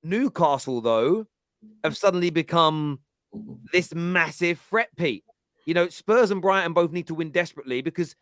Newcastle, though, have suddenly become this massive threat, Pete. You know, Spurs and Brighton both need to win desperately because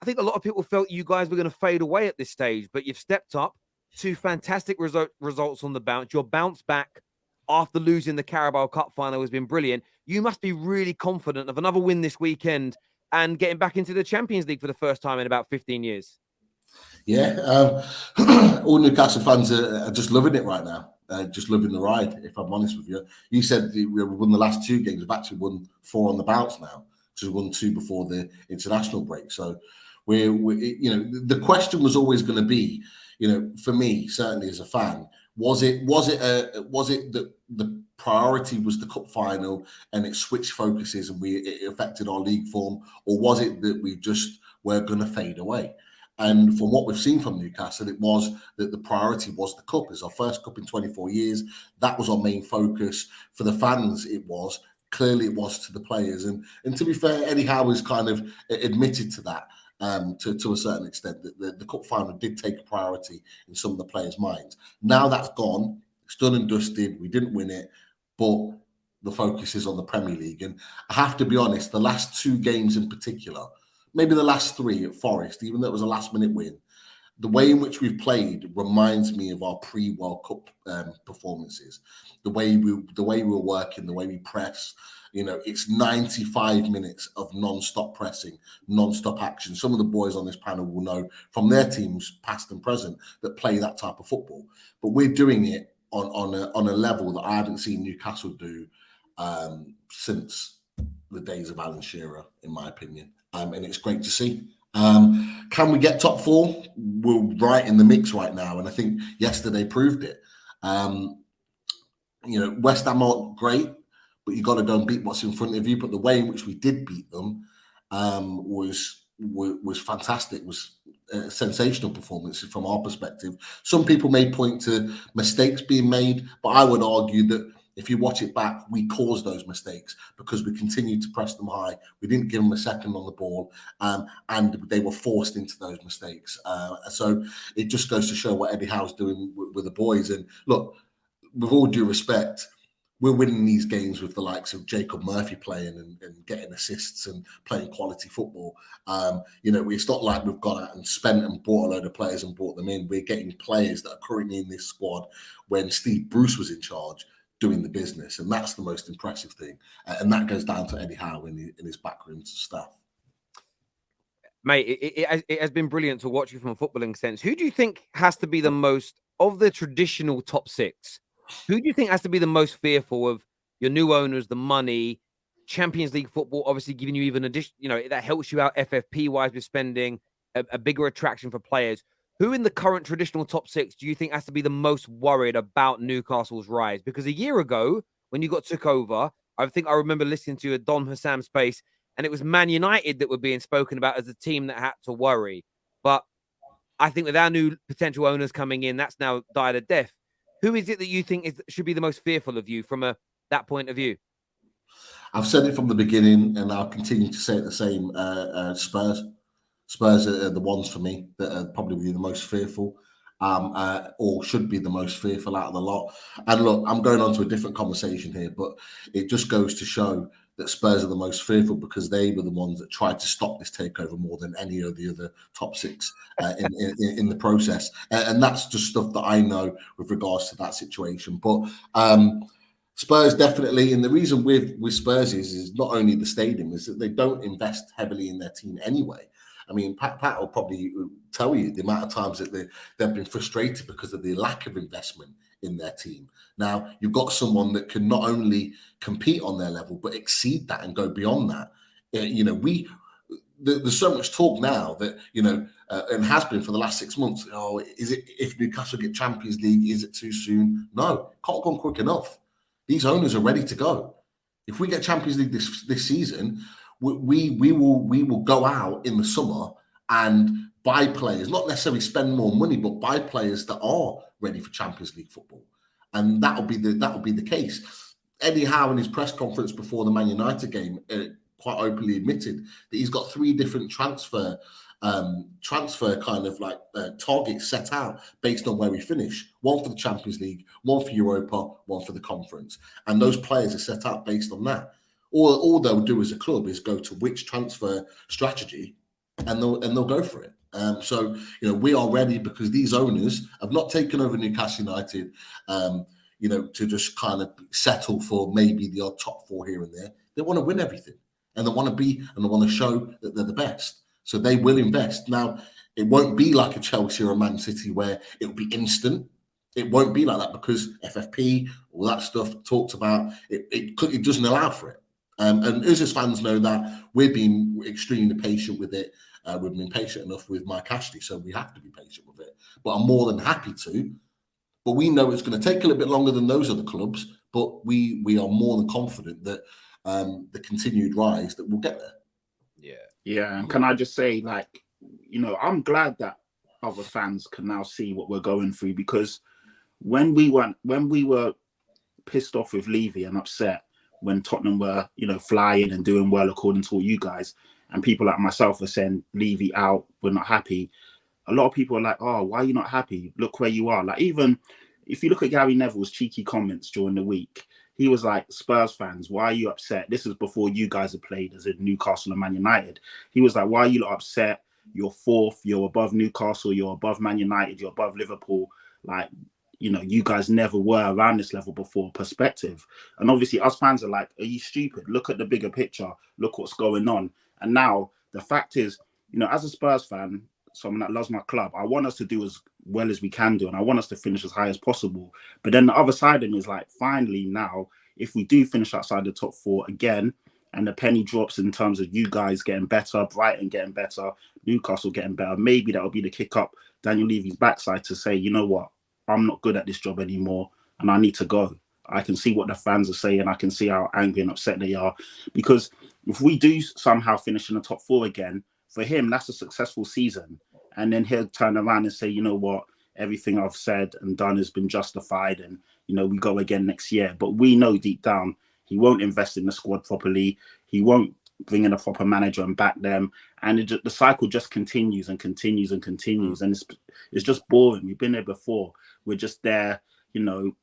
I think a lot of people felt you guys were going to fade away at this stage, but you've stepped up. Two fantastic results on the bounce. Your bounce back after losing the Carabao Cup final has been brilliant. You must be really confident of another win this weekend and getting back into the Champions League for the first time in about 15 years. Yeah, all Newcastle fans are just loving it right now. Just loving the ride, if I'm honest with you. You said we won the last 2 games. We've actually won 4 on the bounce now. So we won 2 before the international break. So we're the question was always going to be, for me, certainly as a fan, was it that the priority was the cup final and it switched focuses and it affected our league form, or was it that we just were going to fade away? And from what we've seen from Newcastle, it was that the priority was the cup. It's our first cup in 24 years. That was our main focus. For the fans, it was. Clearly, it was to the players. And to be fair, Eddie Howe has kind of admitted to that to a certain extent, that the cup final did take a priority in some of the players' minds. Now that's gone. It's done and dusted. We didn't win it. But the focus is on the Premier League. And I have to be honest, the last 2 games in particular, maybe the last 3 at Forest, even though it was a last-minute win, the way in which we've played reminds me of our pre-World Cup performances. The way we were working, the way we press. It's 95 minutes of non-stop pressing, non-stop action. Some of the boys on this panel will know from their teams, past and present, that play that type of football. But we're doing it on a level that I haven't seen Newcastle do since the days of Alan Shearer, in my opinion. And it's great to see. Can we get top 4? We're right in the mix right now, and I think yesterday proved it. West Ham aren't great, but you got to go and beat what's in front of you. But the way in which we did beat them was fantastic. Was a sensational performance from our perspective. Some people may point to mistakes being made, but I would argue that if you watch it back, we caused those mistakes because we continued to press them high. We didn't give them a second on the ball, and they were forced into those mistakes. So it just goes to show what Eddie Howe's doing with the boys. And look, with all due respect, we're winning these games with the likes of Jacob Murphy playing and getting assists and playing quality football. It's not like we've gone out and spent and bought a load of players and brought them in. We're getting players that are currently in this squad when Steve Bruce was in charge, doing the business, and that's the most impressive thing, and that goes down to Eddie Howe and his backroom staff. Mate, it has been brilliant to watch you from a footballing sense. Who do you think has to be the most, of the traditional top 6, who do you think has to be the most fearful of your new owners, the money, Champions League football, obviously giving you even addition, that helps you out FFP wise with spending, a bigger attraction for players. Who in the current traditional top 6 do you think has to be the most worried about Newcastle's rise? Because a year ago, when you took over, I think I remember listening to a Don Hassam space, and it was Man United that were being spoken about as a team that had to worry. But I think with our new potential owners coming in, that's now died a death. Who is it that you think should be the most fearful of you from that point of view? I've said it from the beginning, and I'll continue to say it the same. Spurs. Spurs are the ones for me that are probably the most fearful, or should be the most fearful out of the lot. And look, I'm going on to a different conversation here, but it just goes to show that Spurs are the most fearful because they were the ones that tried to stop this takeover more than any of the other top 6 in the process. And that's just stuff that I know with regards to that situation. But Spurs definitely, and the reason with Spurs is not only the stadium, is that they don't invest heavily in their team anyway. I mean, Pat will probably tell you the amount of times that they've been frustrated because of the lack of investment in their team. Now, you've got someone that can not only compete on their level, but exceed that and go beyond that. There's so much talk now that, and has been for the last 6 months. Oh, is it, if Newcastle get Champions League, is it too soon? No, can't go on quick enough. These owners are ready to go. If we get Champions League this season, we will go out in the summer and buy players, not necessarily spend more money, but buy players that are ready for Champions League football, and that'll be the case. Eddie Howe in his press conference before the Man United game quite openly admitted that he's got 3 different transfer transfer kind of like targets set out based on where we finish. One for the Champions League, one for Europa, one for the Conference. And those players are set out based on that. All they'll do as a club is go to which transfer strategy and they'll go for it. So, we are ready because these owners have not taken over Newcastle United, to just kind of settle for maybe the odd top four here and there. They want to win everything and they want to show that they're the best. So they will invest. Now, it won't be like a Chelsea or a Man City where it will be instant. It won't be like that because FFP, all that stuff talked about, it doesn't allow for it. And us as fans know that we're being extremely patient with it. We've been patient enough with Mike Ashley, so we have to be patient with it. But I'm more than happy to. But we know it's going to take a little bit longer than those other clubs, but we are more than confident that the continued rise that we'll get there. Yeah. And can I just say, I'm glad that other fans can now see what we're going through, because when we were pissed off with Levy and upset when Tottenham were, flying and doing well according to all you guys, and people like myself are saying Levy out, we're not happy. A lot of people are like, oh, why are you not happy? Look where you are. Like, even if you look at Gary Neville's cheeky comments during the week, he was like, Spurs fans, why are you upset? This is before you guys have played as in Newcastle and Man United. He was like, why are you not upset? You're fourth, you're above Newcastle, you're above Man United, you're above Liverpool. Like, you guys never were around this level before. Perspective. And obviously us fans are like, are you stupid? Look at the bigger picture. Look what's going on. And now the fact is, as a Spurs fan, someone that loves my club, I want us to do as well as we can do, and I want us to finish as high as possible. But then the other side of me is like, finally now, if we do finish outside the top four again, and the penny drops in terms of you guys getting better, Brighton getting better, Newcastle getting better, maybe that'll be the kick up Daniel Levy's backside to say, you know what, I'm not good at this job anymore, and I need to go. I can see what the fans are saying. I can see how angry and upset they are. Because if we do somehow finish in the top four again, for him, that's a successful season. And then he'll turn around and say, you know what, everything I've said and done has been justified. And, we go again next year. But we know deep down, he won't invest in the squad properly. He won't bring in a proper manager and back them. And the cycle just continues and continues and continues. And it's just boring. We've been there before. We're just there,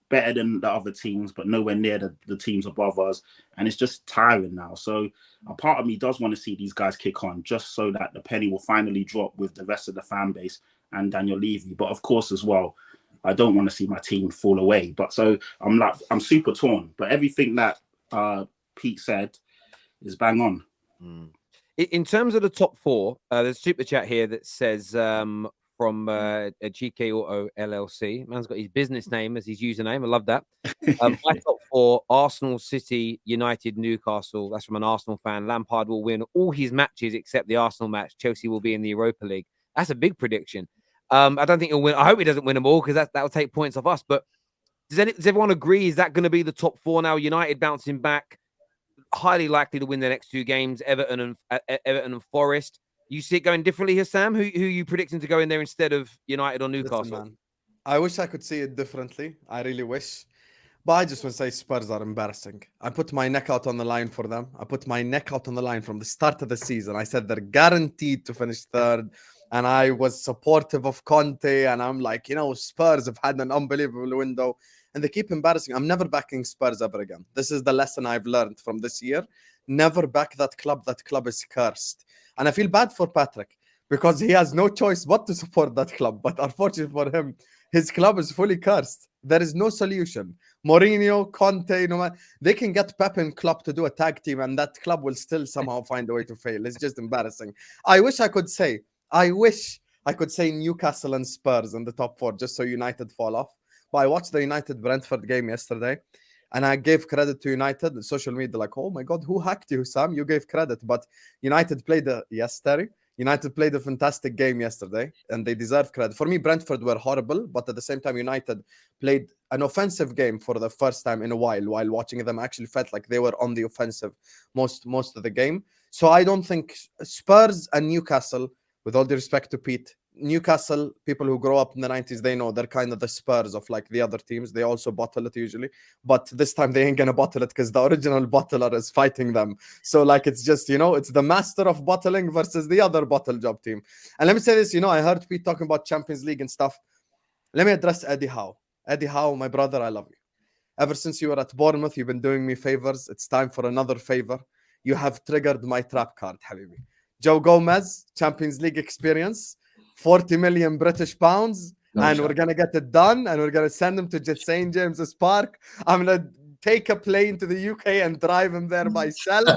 better than the other teams, but nowhere near the teams above us. And it's just tiring now. So a part of me does want to see these guys kick on, just so that the penny will finally drop with the rest of the fan base and Daniel Levy. But of course, as well, I don't want to see my team fall away. But so I'm super torn. But everything that Pete said is bang on. In terms of the top four, there's a super chat here that says from GK Auto LLC. Man's got his business name as his username. I love that. My top four: Arsenal, City, United, Newcastle. That's from an Arsenal fan. Lampard will win all his matches except the Arsenal match. Chelsea will be in the Europa League. That's a big prediction. I don't think he'll win. I hope he doesn't win them all because that will take points off us. But does everyone agree? Is that going to be the top four now? United bouncing back, highly likely to win the next two games. Everton and Forest. You see it going differently here, Sam? Who are you predicting to go in there instead of United or Newcastle? Listen, man, I wish I could see it differently. I really wish. But I just want to say Spurs are embarrassing. I put my neck out on the line for them. I put my neck out on the line from the start of the season. I said they're guaranteed to finish third. And I was supportive of Conte. And I'm like, Spurs have had an unbelievable window. And they keep embarrassing. I'm never backing Spurs ever again. This is the lesson I've learned from this year. Never back that club. That club is cursed. And I feel bad for Patrick because he has no choice but to support that club. But unfortunately for him, his club is fully cursed. There is no solution. Mourinho, Conte, they can get Pep and Klopp to do a tag team and that club will still somehow find a way to fail. It's just embarrassing. I wish I could say Newcastle and Spurs in the top four just so United fall off. But I watched the United-Brentford game yesterday. And I gave credit to United. Social media like, oh my God, who hacked you, Sam? You gave credit. But United played United played a fantastic game yesterday, and they deserve credit. For me, Brentford were horrible, but at the same time, United played an offensive game for the first time in a while watching them. Actually felt like they were on the offensive most of the game. So I don't think Spurs and Newcastle, with all due respect to Pete, Newcastle, people who grow up in the 90s, they know they're kind of the Spurs of like the other teams. They also bottle it usually, but this time they ain't gonna bottle it because the original bottler is fighting them. So like it's just, it's the master of bottling versus the other bottle job team. And let me say this, I heard Pete talking about Champions League and stuff. Let me address Eddie Howe. Eddie Howe, my brother, I love you. Ever since you were at Bournemouth, you've been doing me favors. It's time for another favor. You have triggered my trap card, Habibi. Joe Gomez, Champions League experience, 40 million British pounds, and we're going to get it done, and we're going to send him to St. James's Park. I'm going to take a plane to the UK and drive him there myself.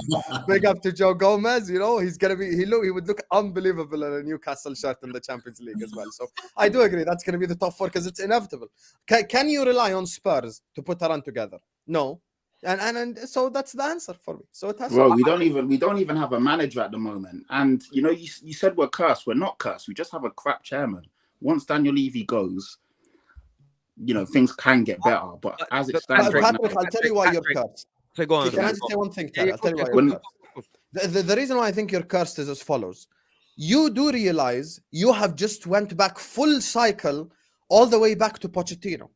Big up to Joe Gomez. He's going to be, he would look unbelievable in a Newcastle shirt in the Champions League as well. So I do agree that's going to be the top four because it's inevitable. Can you rely on Spurs to put a run together? No. And so that's the answer for me. So it has. Well, we don't even have a manager at the moment. And you said we're cursed. We're not cursed. We just have a crap chairman. Once Daniel Levy goes, things can get better. But as it stands right Patrick, now, I'll tell you why you're cursed. So go on. Can I just say one thing, Terry? I'll tell you why you're cursed. The reason why I think you're cursed is as follows. You do realize you have just went back full cycle all the way back to Pochettino.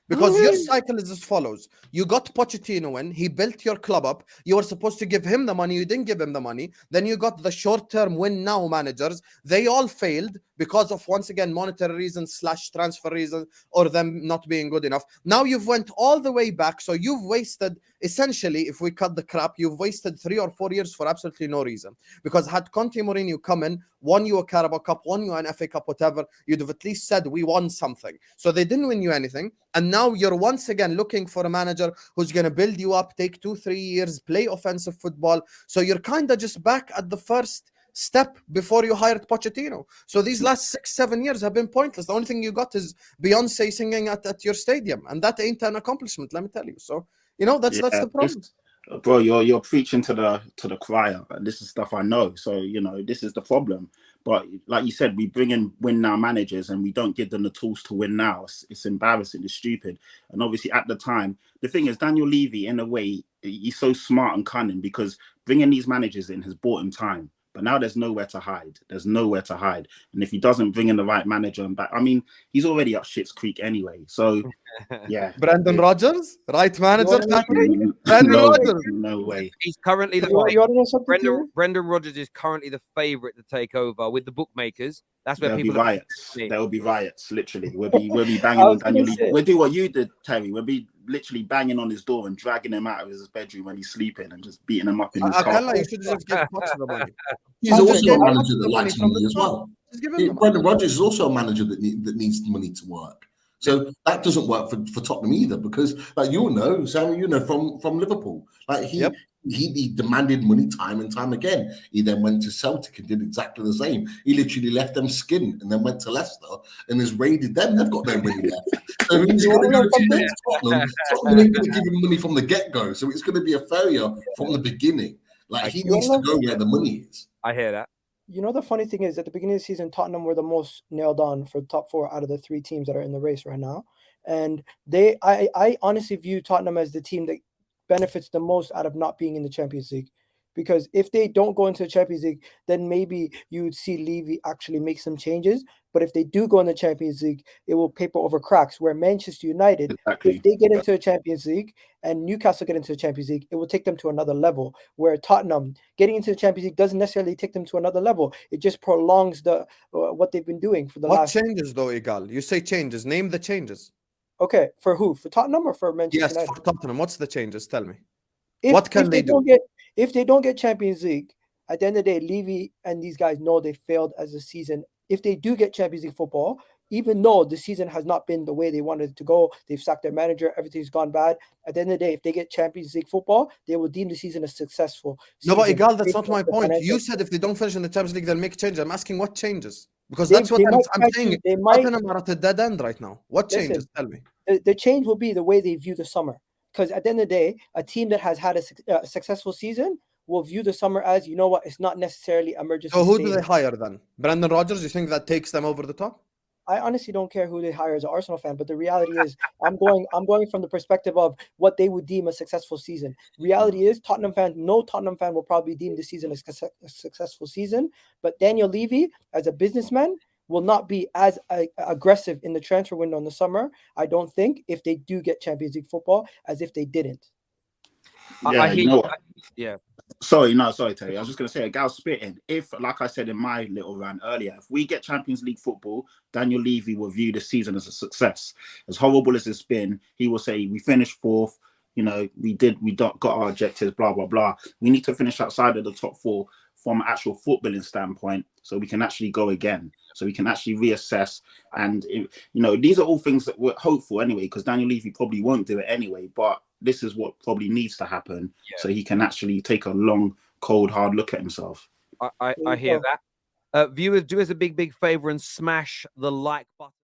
Because your cycle is as follows. You got Pochettino in. He built your club up. You were supposed to give him the money. You didn't give him the money. Then you got the short-term win-now managers. They all failed because of, once again, monetary reasons / transfer reasons or them not being good enough. Now you've went all the way back. So you've wasted, essentially, if we cut the crap, you've wasted 3 or 4 years for absolutely no reason. Because had Conte Mourinho come in, won you a Carabao Cup, won you an FA Cup, whatever, you'd have at least said, we won something. So they didn't win you anything. And now you're once again looking for a manager who's going to build you up, take 2-3 years, play offensive football. So you're kind of just back at the first step before you hired Pochettino. So these last 6-7 years have been pointless. The only thing you got is Beyonce singing at your stadium. And that ain't an accomplishment, let me tell you. So, that's the problem. Bro, you're preaching to the choir. This is stuff I know. So, this is the problem. But like you said, we bring in win now managers and we don't give them the tools to win now. It's embarrassing. It's stupid. And obviously at the time, the thing is, Daniel Levy, in a way, he's so smart and cunning because bringing these managers in has bought him time. But now there's nowhere to hide. There's nowhere to hide. And if he doesn't bring in the right manager and back, he's already up shit's creek anyway. So, yeah. Brendan Rodgers, right manager? Brendan Rodgers. No way. He's currently the favorite. Brendan Rodgers is currently the favorite to take over with the bookmakers. That's where people There will be riots. Literally, we'll be banging on Daniel Levy. We'll do what you did, Terry. We'll be literally banging on his door and dragging him out of his bedroom when he's sleeping and just beating him up in his car. You should just give Poch the money. He's also a manager that likes money as well. Brendan Rodgers is also a manager that needs money to work. So that doesn't work for Tottenham either because, like Sammy, from Liverpool, like he demanded money time and time again. He then went to Celtic and did exactly the same. He literally left them skinned and then went to Leicester and has raided them. They've got no money left. So he's going to go to Tottenham. Tottenham ain't going to give him money from the get-go. So it's going to be a failure from the beginning. Like he needs to go where the money is. I hear that. The funny thing is, at the beginning of the season, Tottenham were the most nailed on for the top 4 out of the 3 teams that are in the race right now. And I honestly view Tottenham as the team that benefits the most out of not being in the Champions League. Because if they don't go into the Champions League, then maybe you would see Levy actually make some changes. But if they do go in the Champions League, it will paper over cracks. Where Manchester United, if they get into the Champions League and Newcastle get into the Champions League, it will take them to another level. Where Tottenham getting into the Champions League doesn't necessarily take them to another level. It just prolongs what they've been doing for the last. What changes though, Igal? You say changes. Name the changes. Okay, for who? For Tottenham or for Manchester United? Yes, for Tottenham. What's the changes? Tell me. What can they do? If they don't get Champions League, at the end of the day, Levy and these guys know they failed as a season. If they do get Champions League football, even though the season has not been the way they wanted it to go, they've sacked their manager, everything's gone bad. At the end of the day, if they get Champions League football, they will deem the season as successful. No, but Igal, that's not my point. You said if they don't finish in the Champions League, they'll make changes. I'm asking what changes. Because that's what I'm saying. Tottenham are at a dead end right now. What changes? Tell me. The change will be the way they view the summer. Because at the end of the day, a team that has had a successful season will view the summer as, it's not necessarily emergency. So who do they hire then? Brendan Rodgers, you think that takes them over the top? I honestly don't care who they hire as an Arsenal fan, but the reality is I'm going from the perspective of what they would deem a successful season. Reality is no Tottenham fan will probably deem the season a successful season, but Daniel Levy, as a businessman, will not be as aggressive in the transfer window in the summer, I don't think, if they do get Champions League football, as if they didn't. Yeah, I hear you know you. what? Yeah. Sorry, Terry. I was just going to say, a gal spitting. If, like I said in my little rant earlier, if we get Champions League football, Daniel Levy will view the season as a success. As horrible as it's been, he will say, we finished fourth. You know, we got our objectives, blah, blah, blah. We need to finish outside of the top four from an actual footballing standpoint so we can actually go again, so we can actually reassess. And, these are all things that we're hopeful anyway, because Daniel Levy probably won't do it anyway, but this is what probably needs to happen so he can actually take a long, cold, hard look at himself. I hear that. Viewers, do us a big favor and smash the like button.